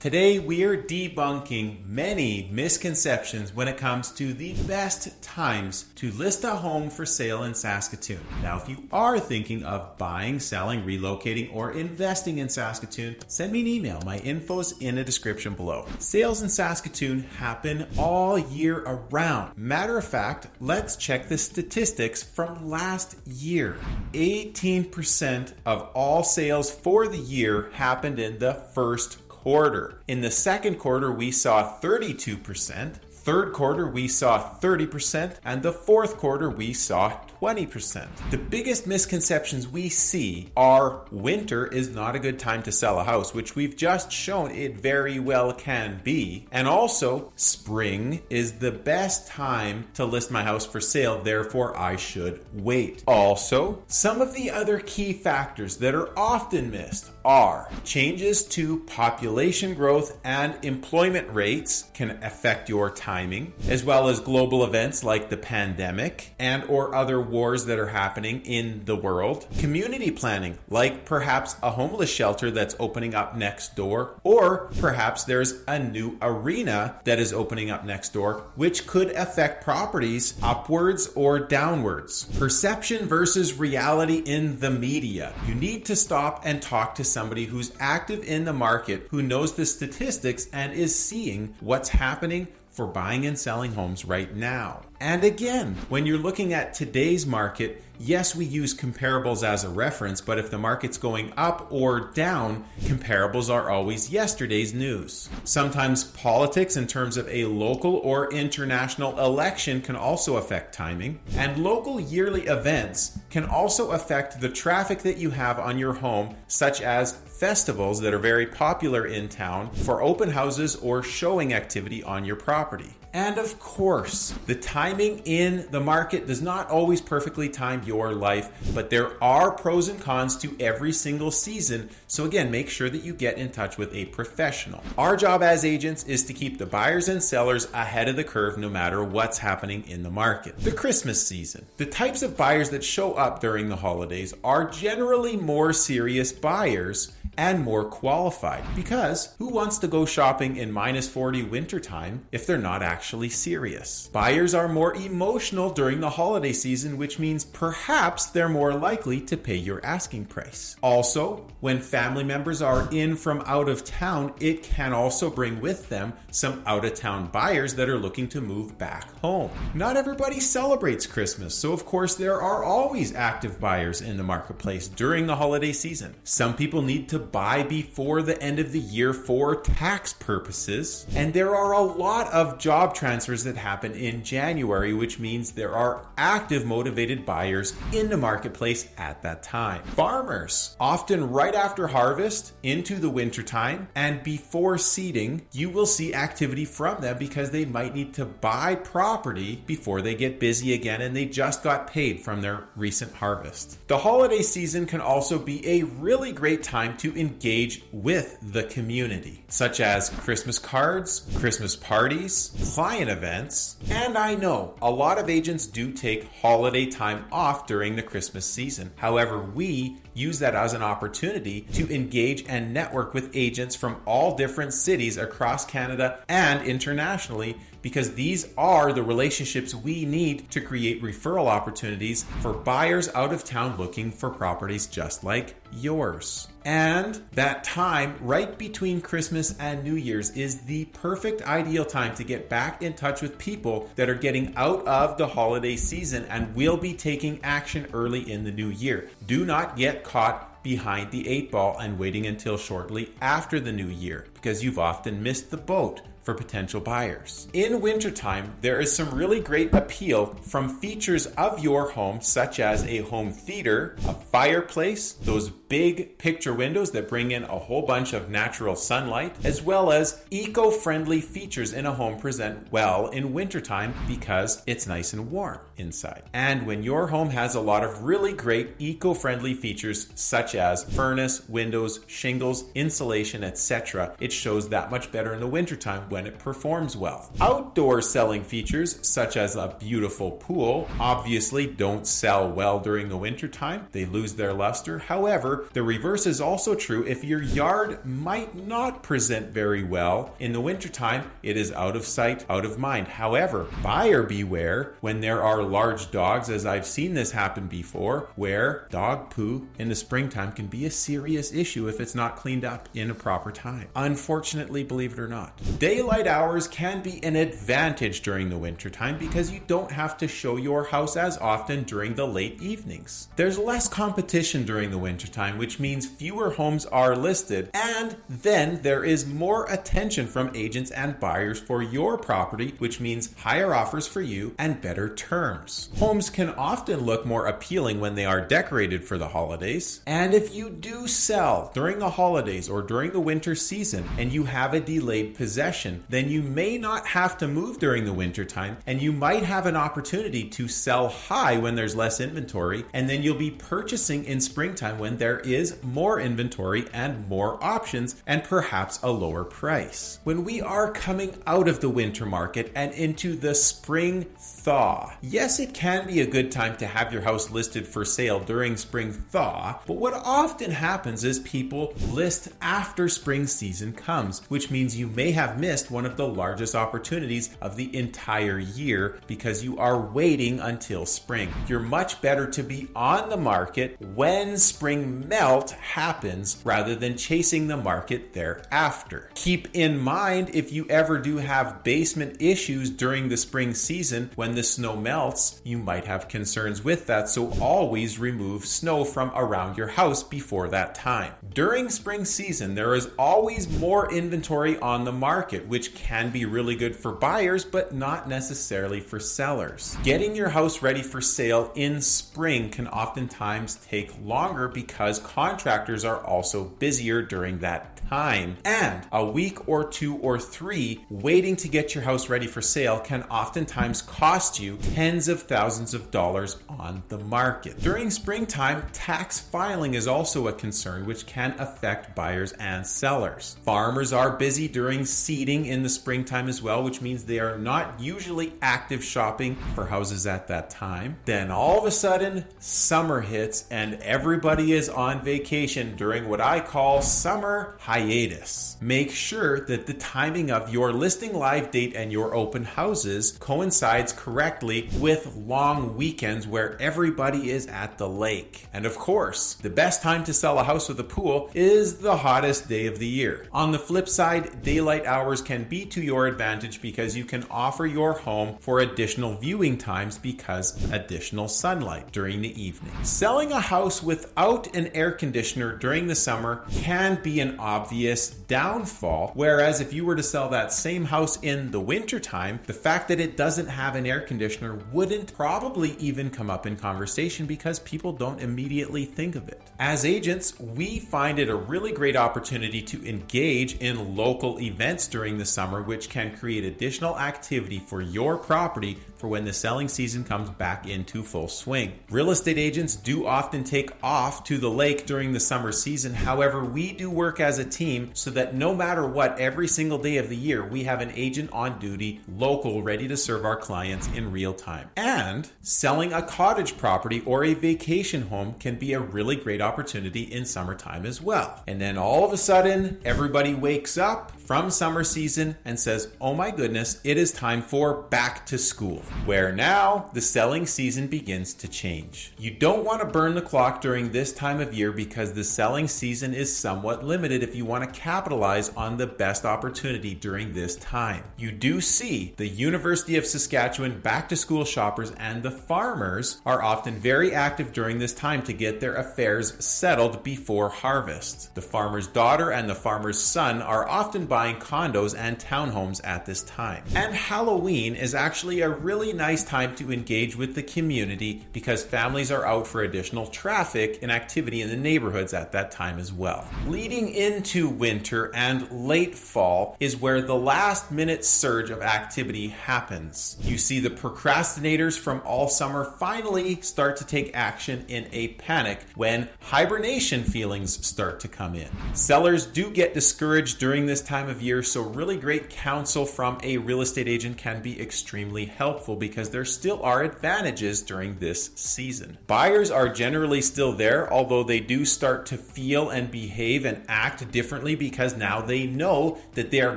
Today, we are debunking many misconceptions when it comes to the best times to list a home for sale in Saskatoon. Now, if you are thinking of buying, selling, relocating, or investing in Saskatoon, send me an email. My info's in the description below. Sales in Saskatoon happen all year around. Matter of fact, let's check the statistics from last year. 18% of all sales for the year happened in the first quarter. In the second quarter, we saw 32%. Third quarter, we saw 30%. And the fourth quarter, we saw 20%. The biggest misconceptions we see are winter is not a good time to sell a house, which we've just shown it very well can be. And also, spring is the best time to list my house for sale, therefore I should wait. Also, some of the other key factors that are often missed are changes to population growth and employment rates can affect your timing, as well as global events like the pandemic and or other wars that are happening in the world. Community planning, like perhaps a homeless shelter that's opening up next door, or perhaps there's a new arena that is opening up next door, which could affect properties upwards or downwards. Perception versus reality in the media. You need to stop and talk to somebody who's active in the market, who knows the statistics and is seeing what's happening for buying and selling homes right now. And again, when you're looking at today's market, yes, we use comparables as a reference, but if the market's going up or down, comparables are always yesterday's news. Sometimes politics in terms of a local or international election can also affect timing, and local yearly events can also affect the traffic that you have on your home, such as festivals that are very popular in town for open houses or showing activity on your property. And of course, the timing in the market does not always perfectly time your life, but there are pros and cons to every single season. So again, make sure that you get in touch with a professional. Our job as agents is to keep the buyers and sellers ahead of the curve no matter what's happening in the market. The Christmas season. The types of buyers that show up during the holidays are generally more serious buyers and more qualified, because who wants to go shopping in -40 wintertime if they're not actually serious? Buyers are more emotional during the holiday season, which means perhaps they're more likely to pay your asking price. Also, when family members are in from out of town, it can also bring with them some out of town buyers that are looking to move back home. Not everybody celebrates Christmas, so of course there are always active buyers in the marketplace during the holiday season. Some people need to buy before the end of the year for tax purposes. And there are a lot of job transfers that happen in January, which means there are active motivated buyers in the marketplace at that time. Farmers, often right after harvest into the winter time and before seeding, you will see activity from them because they might need to buy property before they get busy again and they just got paid from their recent harvest. The holiday season can also be a really great time to engage with the community, such as Christmas cards, Christmas parties, client events, and I know a lot of agents do take holiday time off during the Christmas season. However, we use that as an opportunity to engage and network with agents from all different cities across Canada and internationally, because these are the relationships we need to create referral opportunities for buyers out of town looking for properties just like yours. And that time right between Christmas and New Year's is the perfect ideal time to get back in touch with people that are getting out of the holiday season and will be taking action early in the new year. Do not get caught behind the 8 ball and waiting until shortly after the new year, because you've often missed the boat for potential buyers. In wintertime, there is some really great appeal from features of your home, such as a home theater, a fireplace, those big picture windows that bring in a whole bunch of natural sunlight, as well as eco-friendly features in a home present well in wintertime because it's nice and warm inside. And when your home has a lot of really great eco-friendly features such as furnace, windows, shingles, insulation, etc., it shows that much better in the wintertime when when it performs well. Outdoor selling features, such as a beautiful pool, obviously don't sell well during the wintertime. They lose their luster. However, the reverse is also true. If your yard might not present very well in the wintertime, it is out of sight, out of mind. However, buyer beware when there are large dogs, as I've seen this happen before, where dog poo in the springtime can be a serious issue if it's not cleaned up in a proper time. Unfortunately, believe it or not, daylight hours can be an advantage during the wintertime because you don't have to show your house as often during the late evenings. There's less competition during the wintertime, which means fewer homes are listed, and then there is more attention from agents and buyers for your property, which means higher offers for you and better terms. Homes can often look more appealing when they are decorated for the holidays, and if you do sell during the holidays or during the winter season and you have a delayed possession, then you may not have to move during the wintertime, and you might have an opportunity to sell high when there's less inventory, and then you'll be purchasing in springtime when there is more inventory and more options and perhaps a lower price. When we are coming out of the winter market and into the spring thaw, yes, it can be a good time to have your house listed for sale during spring thaw, but what often happens is people list after spring season comes, which means you may have missed one of the largest opportunities of the entire year because you are waiting until spring. You're much better to be on the market when spring melt happens rather than chasing the market thereafter. Keep in mind, if you ever do have basement issues during the spring season when the snow melts, you might have concerns with that, so always remove snow from around your house before that time. During spring season, there is always more inventory on the market, which can be really good for buyers, but not necessarily for sellers. Getting your house ready for sale in spring can oftentimes take longer because contractors are also busier during that time. And a week or 2 or 3 waiting to get your house ready for sale can oftentimes cost you tens of thousands of dollars on the market. During springtime, tax filing is also a concern, which can affect buyers and sellers. Farmers are busy during seeding in the springtime as well, which means they are not usually active shopping for houses at that time. Then all of a sudden, summer hits and everybody is on vacation during what I call summer hiatus. Make sure that the timing of your listing live date and your open houses coincides correctly with long weekends where everybody is at the lake. And of course, the best time to sell a house with a pool is the hottest day of the year. On the flip side, daylight hours can be to your advantage because you can offer your home for additional viewing times because additional sunlight during the evening. Selling a house without an air conditioner during the summer can be an obvious downfall, whereas if you were to sell that same house in the wintertime, the fact that it doesn't have an air conditioner wouldn't probably even come up in conversation because people don't immediately think of it. As agents, we find it a really great opportunity to engage in local events during the summer, which can create additional activity for your property for when the selling season comes back into full swing. Real estate agents do often take off to the lake during the summer season. However, we do work as a team so that no matter what, every single day of the year, we have an agent on duty, local, ready to serve our clients in real time. And selling a cottage property or a vacation home can be a really great opportunity in summertime as well. And then all of a sudden, everybody wakes up from summer season and says, oh my goodness, it is time for back to school, where now the selling season begins to change. You don't want to burn the clock during this time of year because the selling season is somewhat limited if you want to capitalize on the best opportunity during this time. You do see the University of Saskatchewan back to school shoppers and the farmers are often very active during this time to get their affairs settled before harvest. The farmer's daughter and the farmer's son are often buying condos and townhomes at this time. And Halloween is actually a really nice time to engage with the community because families are out for additional traffic and activity in the neighborhoods at that time as well. Leading into winter and late fall is where the last minute surge of activity happens. You see the procrastinators from all summer finally start to take action in a panic when hibernation feelings start to come in. Sellers do get discouraged during this time time of year, so really great counsel from a real estate agent can be extremely helpful because there still are advantages during this season. Buyers are generally still there, although they do start to feel and behave and act differently because now they know that they are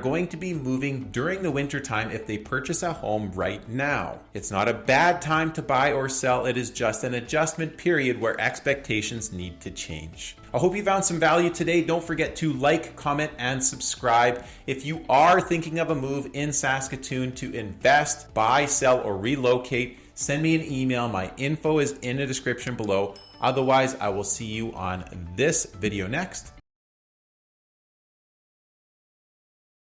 going to be moving during the winter time if they purchase a home right now. It's not a bad time to buy or sell, it is just an adjustment period where expectations need to change. I hope you found some value today. Don't forget to like, comment, and subscribe. If you are thinking of a move in Saskatoon to invest, buy, sell, or relocate, send me an email. My info is in the description below. Otherwise, I will see you on this video next.